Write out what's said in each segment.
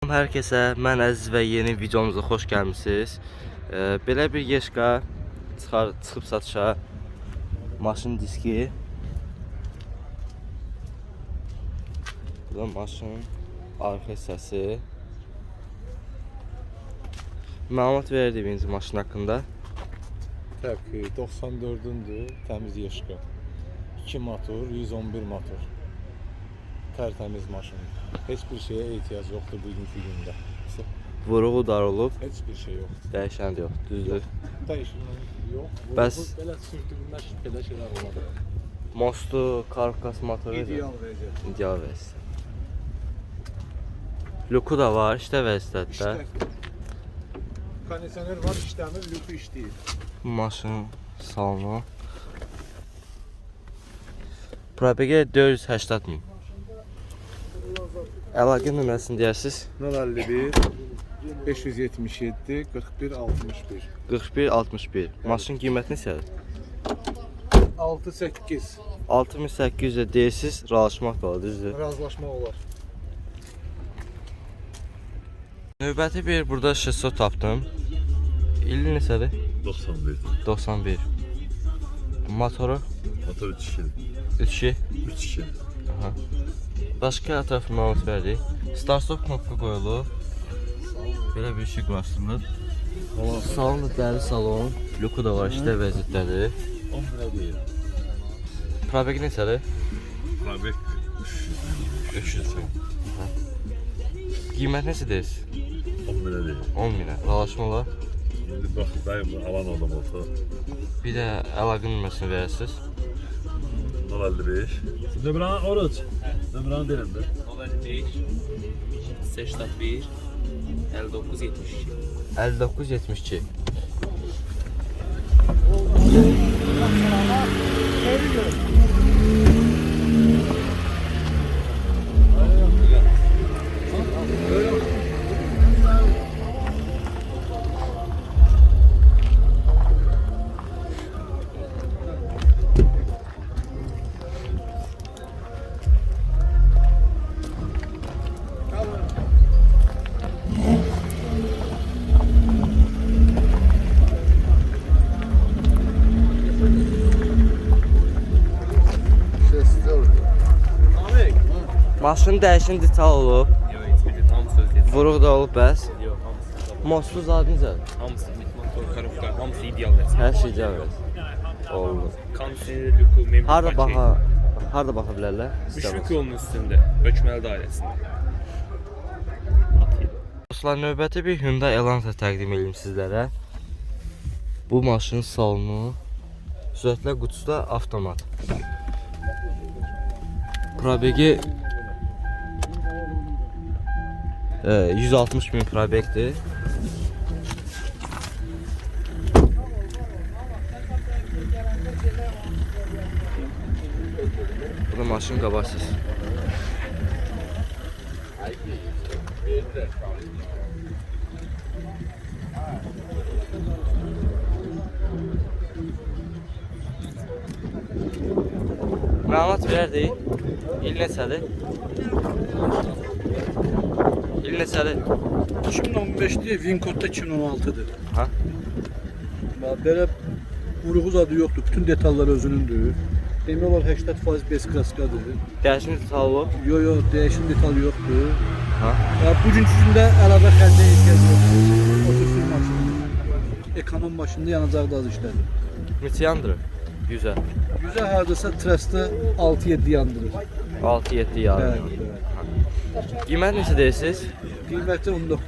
Herkese mən Əziz və yeni videomuza xoş gəlmisiniz. Belə bir Yeşka çıxıb satışa maşın diski. Bu da maşın arxa hissəsi. Məlumat verdi birinci maşın haqqında. Təbii 94-dür, təmiz Yeşka. 2 motor, 111 motor. Tertemiz maşın. Hiçbir şeye ihtiyaç yoktur bugünkü gündə. Vuruğu dar olub. Hiçbir şey yok. Dəyişən də yox, düzdür. Dəyişmə yok. Bəs belə sürtünmə belə şeylər olar. mostu, karkas motoru İdeal vəziyyət. İdeal vəziyyət. Luku da var, işdə vəziyyətdə. Kondisioner var, işləmir, lüku işləyir. Maşın salonu. Probege 480 min. Əlaqə nömrəsini deyərsiniz. 051 577 41 61 41 61. Maşın qiyməti neçədir? 6-8 6800 deyirsiniz, razılaşmaq da var, düzdür? razılaşma olar. Növbəti bir burada şesso tapdım. İli neçədir? 91. 91. Motoru Motor 3 3-2. 3 Aha. Başqa ətrafı məlumat verdik. Start stop knopka qoyulub. Belə bir şey quraşdırılıb. Salon da dəri salon. Luku da var, işdə vəziyyətdədir. 10 lira değil. Probegi neçədir? Probek 300. Qiymət neçə deyirsiz? 10 lira değil. 10 minə. Razılaşma olar. Şimdi bak dayım alan adam olsa Bir də əlaqə nömrəsini verirsiniz. 055. Nömrəni oruç. Nömrəni deyirəm də. 055 81 59 72. 59 72. Maşın dəyişən detal olub. Yok hiçbiri tam söz dedi. Vuruq da olub bəs. Yok hamısı. Mostu zad necədir? Hamısı motor, karofka, hamısı ideal versin. Hər şey cəvəz. Oldu. Konseyner, lüku, memnun Harda baxa bilərlər? Müşfik yolunun üstünde. Hökməli dairesinde. Dostlar, növbəti bir Hyundai Elantra təqdim edeyim sizlərə. Bu maşının salonu, sürətlə qutusu da avtomat. Probegi 160 bin probekdir. Bu da maşın qabarsız. Məlumat verdik. İl neçədir? İl neçədir? 2015'te Vincode'da 2016'dır. Ha? Böyle vuruğu zadı yoktu. Bütün detallar özünündür. Demək olar 80% bez kraskadır. Dəyişmiş detal olub. Yo değişim detal yoktu. Ha? Ya bugünkü gündə əlavə xəncə ehtiyac yoxdur. Otursun maşını. Ekonom başında yanacaq da az işlədir. Neçə yandırır? 100'ə. Yüzə hardasa trəstə 6-7 yandırır. 6-7 yarım. Qiymət neçə deyirsiniz? Qiyməti 19.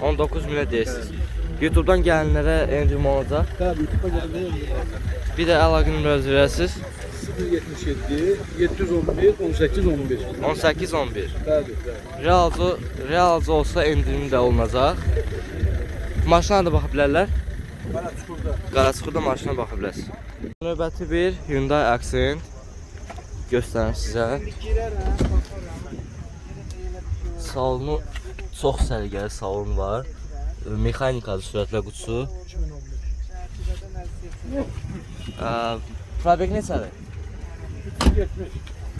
19 minə deyirsiniz. YouTube'dan gələnlərə endirim olacaq. Tabii YouTube'a gəlir. Bir də əlaqə nömrənizi verirsiniz. 077 711 18 11. 18 11. Tabii. Realcı olsa endirim də olunacaq. Maşına da baxa bilərlər. Qaraçuxurda maşına baxa bilərsiniz. Növbəti bir Hyundai Accent göstərim sizə. Salonu çox səliqəli salon var. Mexanikadır sürətlə qutusu. Probek neçədir?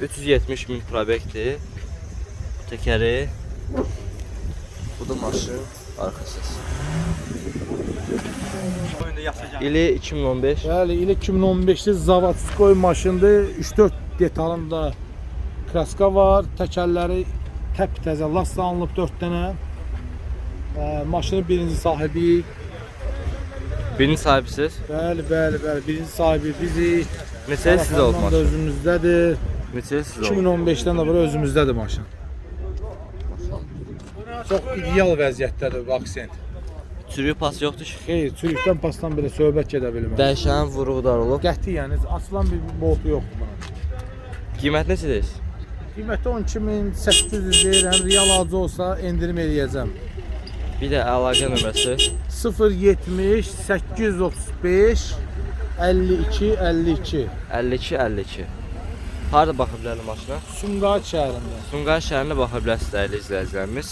370 min probekdir. Təkəri. Bu da maşın arxa səsi. İli 2015. Bəli, il 2015-də Zavodskoy maşındır. 3-4 detalında kraska var. Təkərləri təp-təzə last alınıb 4 dənə. Maşının birinci sahibi. Birinci sahibisiz. Bəli, birinci sahibi bizik. Neçə il sizdə olub Telefonla da maşın? özümüzdədir. Neçə il sizdə olub? 2015-dən də bura özümüzdədir maşın. Çox ideal vəziyyətdədir bu aksent. Çürük pas yoxdur ki. Xeyr, çürükdən pasdan belə söhbət gedə bilməz. Dəyişən vuruqdar olub. Qətiyyən açılan bir boltu yoxdur buna. Qiymət neçə deyirsiz? Qiyməti 12800 deyirəm. Real alıcı olsa endirim eləyəcəm. Bir də əlaqə nömrəsi 070 835 52 52. 52. Harda baxa bilərəm maşına? Sumqayıt şəhərində. Sumqayıt şəhərində baxa bilərsiniz dəyərli izləyicilərimiz.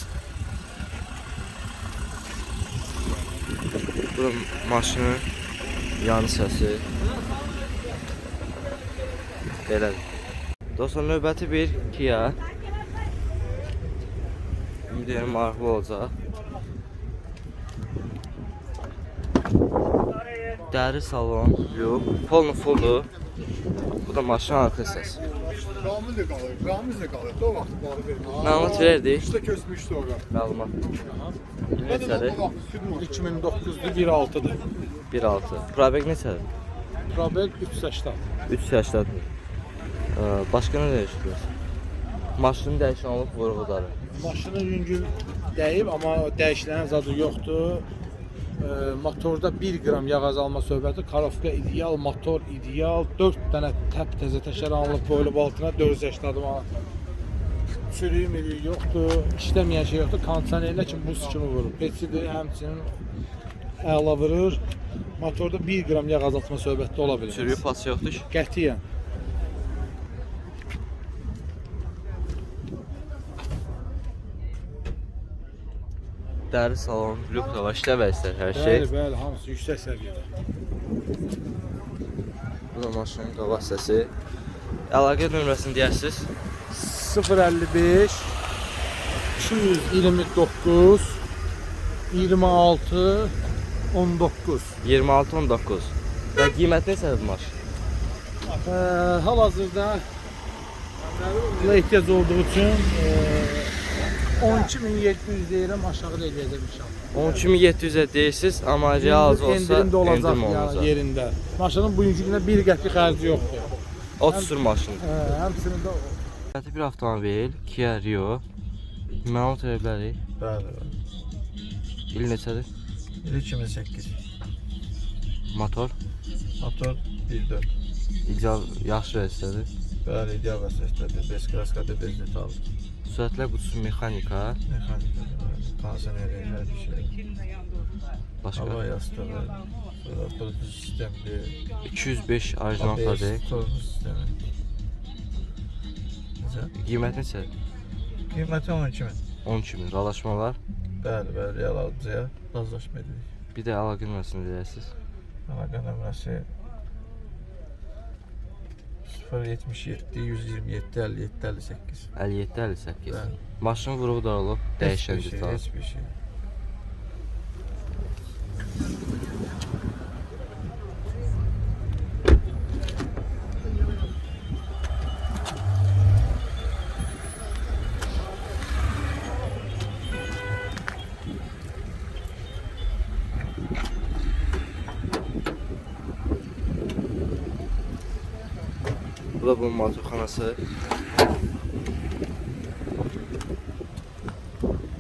Bu da maşının yanı səsi. Belədir. Dostlar, növbəti bir Kia. Ümidiyəm maraqlı olacaq. Dəri salon, yox, polnu fulldur. Bu da maşının arxa səsi. Ramız da qalır. O vaxt bağlı vermə. Məlumat verdik. İşte kösmüşdü ora. Məlumat. İl neçədir? 2009'da 1.6'dır. 1.6. Probek neçədir? Probel 380. 3 yaşdadır. Başqa nə dəyişir? Maşının dəyişən olub vuruqları. Maşının yüngül dəyib, amma dəyişilən zadı yoxdur. Motorda 1 qram yağ azalma söhbəti, karofka ideal, motor ideal, 4 dənə təp-təzə təkər alınıb qoyulub altına 480 manat. Çürüyü yoxdur, işləməyən şey yoxdur. Kondisionerlə kimi buz kimi vurur. Peçidir, həmçinin əla vurur. Motorda 1 qram yağ azaltma söhbəti ola bilər. Çürüyü pası yoxdur ki. Qətiyyən. Dəri salon, lükla var, işləvə istər hər şey. Bəli, hamısı yüksək səviyyədə. Bu da maşının qabaq səsi. Əlaqə nömrəsini deyərsiniz. 055 229 26 19. 26-19. Və qiymət neçədir bu maşın? Hal-hazırda buna ehtiyac olduğu üçün 12700 deyirəm, aşağı da eləyəcəm inşallah. 12700-ə deyirsiniz, amma real olsa endirim də olacaq endirim olacaq. yerində. Maşının bugünkü günə 1 qəpik xərci yoxdur. 30 sür maşındır. Həmçinin də Növbəti bir avtomobil, Kia Rio. Məlumat verə bilərik. Bəli. İl neçədir? 2008. Motor, Motor 1.4. ideal, yaxşı vəziyyətdədir. Bəli, ideal vəziyyətdədir. 5 kraskadır, 5 detal. Sürətlər qutusu mexanika, Mexanika, kondisioneri, hər bir şey. başqa Hava yastığı, sonra Bluetooth sistemli, 205 orijinal ABS fabrik. tormoz sistemi. Necə? Qiymət neçədir? Qiyməti 12.000. 12.000 ralaşmalar. Bəli, real alıcıya razılaşma edirik. Bir də əlaqə nömrəsini deyərsiniz. Əlaqə nömrəsi 077 127 57 58. 57-58. Bəli. Maşın vuruğu da olub, dəyişən Heç bir şey, detal. heç bir şey. Bu da bunun motorxanası.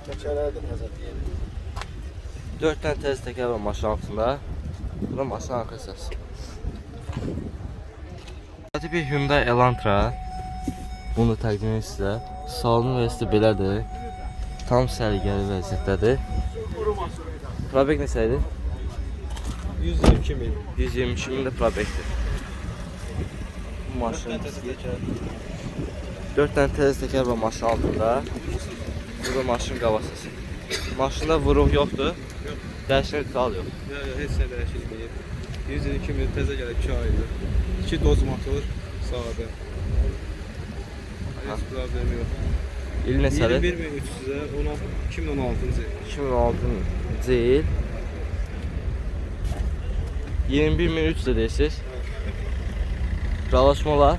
təkərləri də təzə deyir. 4 dənə təzə təkər var maşın altında. Bu da maşın arxa səsi. Növbəti bir Hyundai Elantra. Bunu da təqdim edir sizə. Salonu vəziyyəti belədir. Tam səliqəli vəziyyətdədir. Probek neçə idi? 122.000. 122.000 də probekdir. Bu maşın 4 dənə təzə təkər var maşın altında. Bu da maşın qabaq səsi. Maşında vuruq yoxdur. Dəyişən detal yox. Heç nə dəyişilməyib. 122.000 təzə gəlib 2 aydır. 2 doz motor sağda. Heç problem yox. İl neçədir? 21300-ə 2016-cı il. 2016-cı il. 21300 deyirsiniz. Ralaşmalar.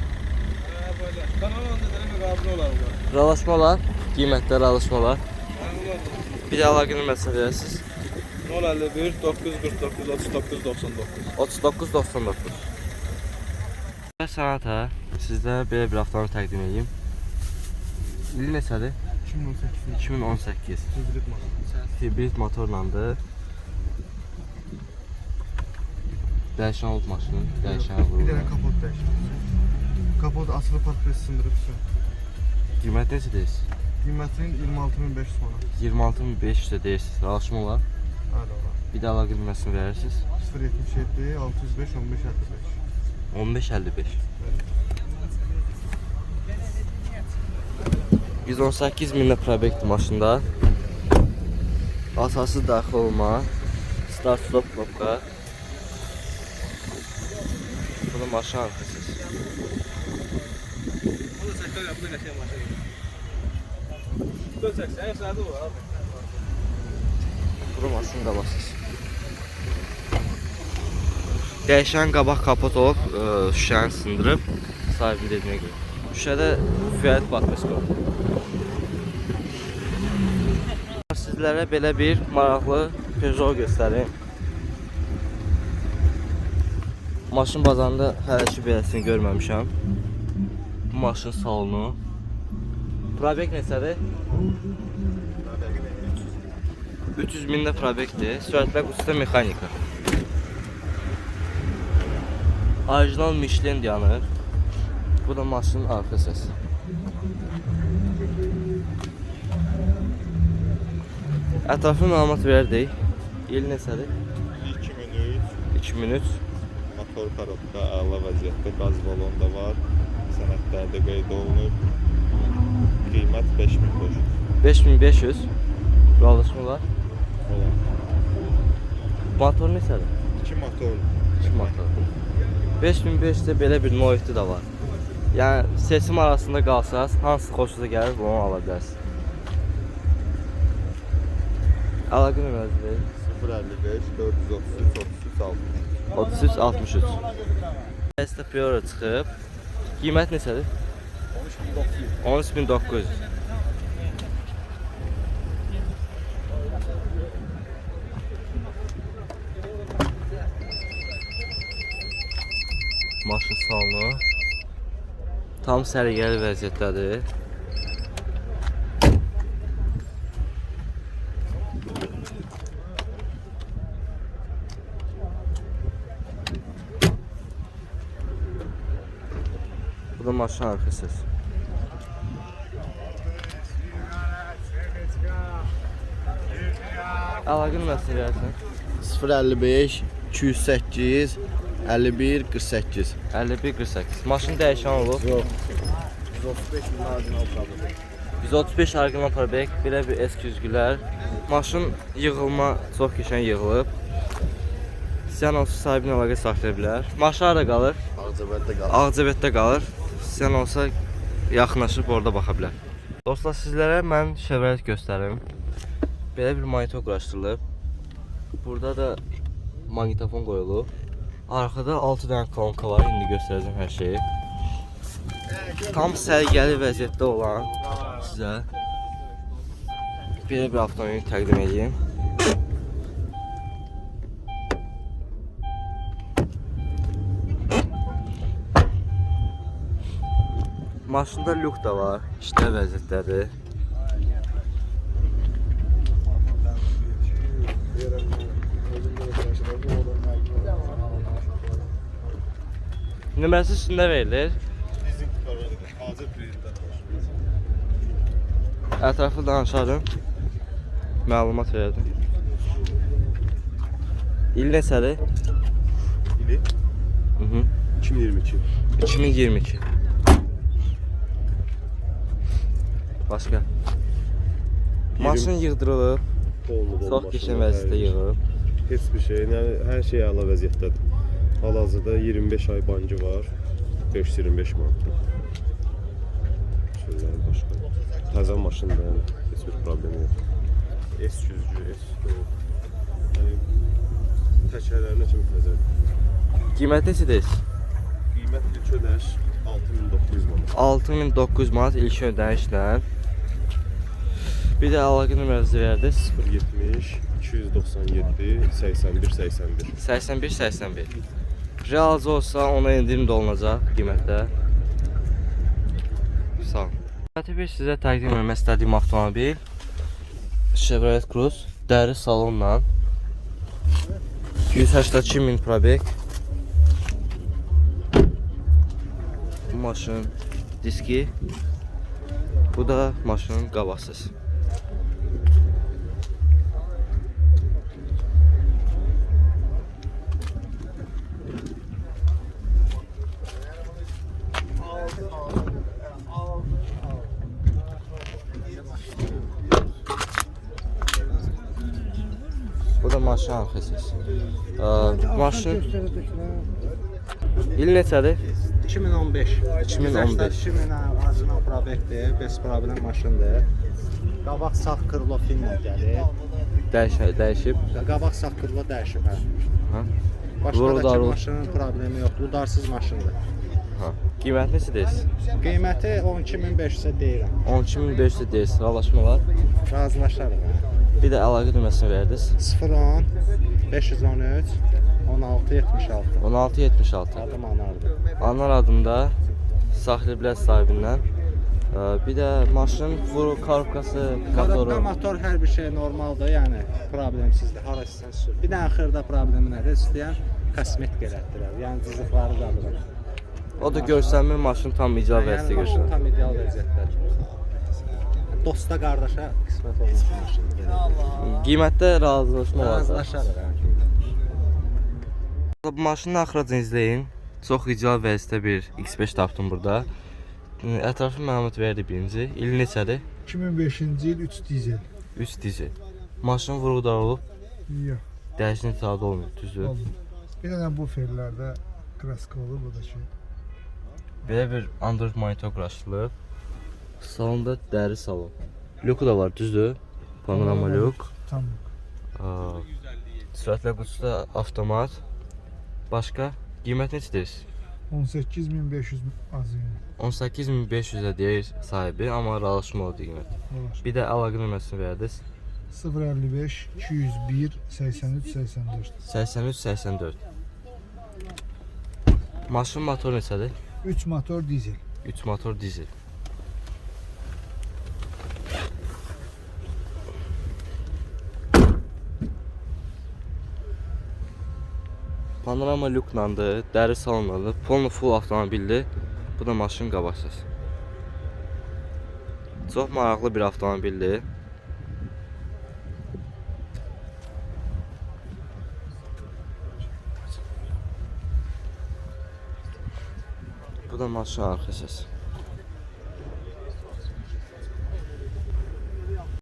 Kanalında da müqabilə olar bu. Ralaşmalar. Qiymətlər ralaşmalar. Bir də əlaqə nömrəsi verirsiniz. 051 949 39 99. 39.99. Sənət hə, sizlərə belə bir avtomobil təqdim edeyim. İli neçədir? 2018. Hibrid motorlandır. Dəyişən olub maşının, dəyişən Bir vurulur. dənə kapot dəyişir. Kapot asılı parkres sındırıbsın. Qiymət necə deyirsiniz? Qiymətin 26500 manat. 26500 deyirsiniz. Ralaşma olar. Hadi ola. Bir də əlaqə nömrəsini verirsiniz. 077 605 15 55. 15.55. 118 minlə probekdir maşında. Asası daxil olma. Start stop knopka. Bunu maşın arxasız. Bu da çəkər yapıda qəşəng maşın. 480 yaşadı o abi. Bunu maşın qabasız. Dəyişən qabaq kapot olub, şüşəni sındırıb, sahibini dediyinə görə. Şüşədə Fiat Batmesko. Sizlərə belə bir maraqlı Peugeot göstərim. Maşın bazarında hələ ki beləsini görməmişəm. Bu maşın salonu. Probek neçədir? 300 mində probekdir. Sürətlər qutuda mexanika. Orijinal Michelin yanır. Bu da maşının arxa səsi. Ətraflı məlumat verdik. İl neçədir? 2003. Motor korobka əla vəziyyətdə, qaz balon da var. Sənədlərdə qeyd olunub. Qiymət 5500 5500. Rahatlaşmalar. olan. Motor neçədir? 2 motor. 2 motor. 5500-də belə bir Noiti də var. Yəni seçim arasında qalsaz, hansı xoşunuza gəlir, onu ala bilərsiniz. Əlaqə nömrəsi 055 433 33 60. 3363. Tesla Priora çıxıb. Qiymət neçədir? 13900. Maşın salonu tam səliqəli vəziyyətdədir. Bu da maşın arxa səsi. Əlaqə nömrəsini verərsən? 055 208 51 48. 51-48. Maşın dəyişən olub. Yox. 135 min orijinal probek. 135 orijinal probek, belə bir S200-gülər. Maşın yığılma çox qəşəng yığılıb. İstəyən olsa sahibinə əlaqə saxlaya bilər. Maşın harada qalır? Ağcabəddə qalır. Ağcabəddə qalır. İstəyən olsa yaxınlaşıb orada baxa bilər. Dostlar, sizlərə mən Chevrolet göstərim. Belə bir monitor quraşdırılıb. Burada da magnitofon qoyulub. Arxada 6 dənə kolonka var. İndi göstərəcəm hər şeyi. Tam səliqəli vəziyyətdə olan sizə belə bir avtomobil təqdim edeyim. Maşında lük da var, işləv vəziyyətdədir. Nömrəsi üstündə verilir. Hazır prezident. Ətraflı danışarım. Məlumat verdim. İl neçədir? İli 2022. 2022. Başqa. Maşın yığdırılıb. Çox qəşəng vəziyyətdə yığılıb. Heç bir şey, yəni hər şey əla vəziyyətdədir. Hal-hazırda 25 ay bancı var. 525 manat. Şeylər başqa. Təzə maşındır, yəni heç bir problem yox. S100-cü, S100. Yəni təkərlərinə kimi təzədir. Qiymət neçədir? Qiymət ilk ödəniş 6900 manat. 6900 manat ilk ödənişlə. Bir də əlaqə nömrənizi verdiniz. 070 297 81 81. 81-81. Realcı olsa ona endirim də olunacaq qiymətdə. Sağ olun. Bir sizə təqdim etmək istədiyim avtomobil Chevrolet Cruze dəri salonla 182.000 probek. Bu maşının diski, bu da maşının qabaqsız. Bu da maşın arxasız. Maşın il neçədir? 2015. 2015. 2000 orijinal probekdir, bez problem maşındır. Qabaq sağ krilo filmlə gəlir. Dəyişib. Qabaq sağ krilo dəyişib, hə. Ha. Başqadakı maşının problemi yoxdur, udarsız maşındır. Ha. Qiymət neçədir? Qiyməti 12500-ə deyirəm. 12500 deyir, sıralaşma var. Razılaşarıq. Bir də əlaqə nömrəsini verdiniz. 010 513 1676. 1676. Adım Anardır. Anar adında saxlayıblər sahibindən. Bir də maşın vuru korobkası, Korobka, motoru. motor hər bir şey normaldır, yəni problemsizdir. Hara istəsən sür. Bir dənə xırda problemi nədir? İstəyən kosmetik elətdirər. Yəni cızıqları da alır. O da görsənmir maşın tam ideal vəziyyətdə Yəni maşın görsənir. tam ideal vəziyyətdədir. Dosta, qardaşa qismət olmuş maşındır. Qiymətdə razılaşma var. Razılaşarıq. Bu maşının axıracını izləyin. Çox ideal vəziyyətdə bir X5 tapdım burada. Ətrafı məlumat verdi birinci. İl neçədir? 2005-ci il 3 dizel. 3 dizi. Maşın vurğudar olub, Yox. dəyişən itadə olmuyor, düzdür? Olmur. Bir dənə bu ferlərdə kraska olur, bu da şey. Belə bir Android monitor quraşdırılıb. Salonda dəri salon. Lüku da var, düzdür? Panorama lük. Tam. Sürətlə qutusu avtomat. Başqa? Qiymət neçədir? 18500 az yəni. 18500-ə deyir sahibi, amma razılaşma oldu qiymət. Olar. Bir də əlaqə nömrəsini verdiniz. 055 201 83 84. 83-84. Maşın motoru neçədir? 3 motor dizel. 3 motor dizel. Panorama lüklandı, dəri salonladı, full avtomobildir. Bu da maşın qabaqsız. Çox maraqlı bir avtomobildir. Bu da maşın arxasız.